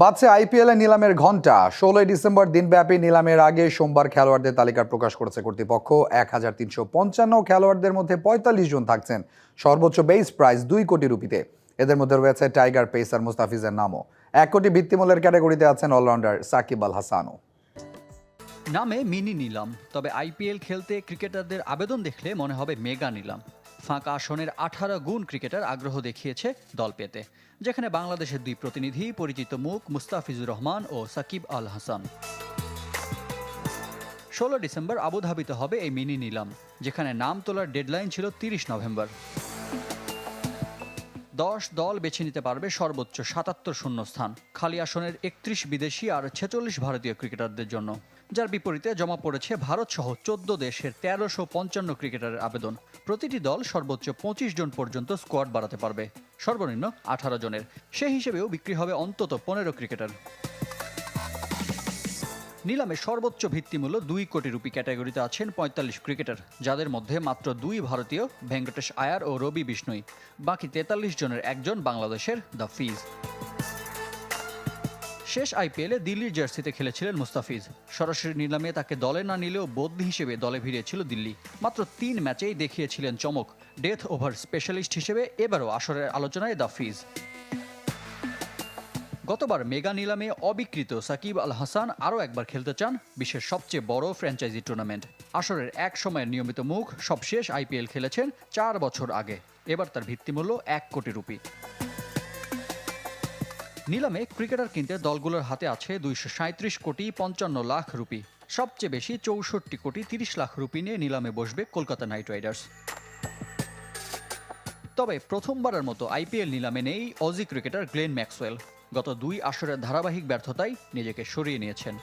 বাড়ছে আইপিএল এ নিলামের ঘণ্টা। 16 ডিসেম্বর দিনব্যাপী নিলামের আগে সোমবার খেলোয়াড়দের তালিকা প্রকাশ করেছে কর্তৃপক্ষ। 1355 খেলোয়াড়দের মধ্যে 45 জন থাকছেন সর্বোচ্চ বেস প্রাইস 2 কোটি রুপিতে। এদের মধ্যে রয়েছে টাইগার পেসার মুস্তাফিজের নামও। 1 কোটি ভিত্তিমূল্যের ক্যাটাগরিতে আছেন অলরাউন্ডার সাকিব আল হাসানও। নামে মিনি নিলাম, তবে আইপিএল খেলতে ক্রিকেটারদের আবেদন দেখলে মনে হবে মেগা নিলাম। ফাঁকা আসনের 18 গুণ ক্রিকেটার আগ্রহ দেখিয়েছে দল পেতে, যেখানে বাংলাদেশের 2 প্রতিনিধি পরিচিত মুখ মুস্তাফিজুর রহমান ও সাকিব আল হাসান। 16 ডিসেম্বর আবুধাবিতে হবে এই মিনি নিলাম, যেখানে নাম তোলার ডেডলাইন ছিল 30 নভেম্বর। 10 দল বেছে নিতে পারবে সর্বোচ্চ 77 শূন্যস্থান, খালি আসনের 31 বিদেশি আর 46 ভারতীয় ক্রিকেটারদের জন্য, যার বিপরীতে জমা পড়েছে ভারত সহ 14 দেশের 1355 ক্রিকেটারের আবেদন। প্রতিটি দল সর্বোচ্চ 25 জন পর্যন্ত স্কোয়াড বাড়াতে পারবে, সর্বনিম্ন 18 জনের। সেই হিসেবেও বিক্রি হবে অন্তত 15 ক্রিকেটার। নিলামে সর্বোচ্চ ভিত্তিমূল্য 2 কোটি রুপি ক্যাটাগরিতে আছেন 45 ক্রিকেটার, যাদের মধ্যে মাত্র 2 ভারতীয়, ভেঙ্কটেশ আয়ার ও রবি বিষ্ণুই। বাকি 43 জনের একজন বাংলাদেশের দ্য ফিজ। শেষ আইপিএলে দিল্লির জার্সিতে খেলেছিলেন মুস্তাফিজ। সরাসরি নিলামে তাকে দলে না নিলেও বদলি হিসেবে দলে ভিড়িয়েছিল দিল্লি। মাত্র 3 ম্যাচেই দেখিয়েছিলেন চমক। ডেথ ওভার স্পেশালিস্ট হিসেবে এবারও আসরের আলোচনায় দ্য ফিজ। গতবার মেগা নিলামে অবিকৃত সাকিব আল হাসান আরও একবার খেলতে চান বিশ্বের সবচেয়ে বড় ফ্র্যাঞ্চাইজি টুর্নামেন্ট। আসরের এক সময়ের নিয়মিত মুখ সবশেষ আইপিএল খেলেছেন 4 বছর আগে। এবার তার ভিত্তিমূল্য 1 কোটি রুপি। নিলামে ক্রিকেটার কিনতে দলগুলোর হাতে আছে 237 কোটি 55 লাখ রুপি। সবচেয়ে বেশি 64 কোটি 30 লাখ রুপি নিয়ে নিলামে বসবে কলকাতা নাইট রাইডার্স। তবে প্রথমবারের মতো আইপিএল নিলামে নেই অজি ক্রিকেটার গ্লেন ম্যাক্সওয়েল। গত 2 আসরের ধারাবাহিক ব্যর্থতায় নিজেকে সরিয়ে নিয়েছেন।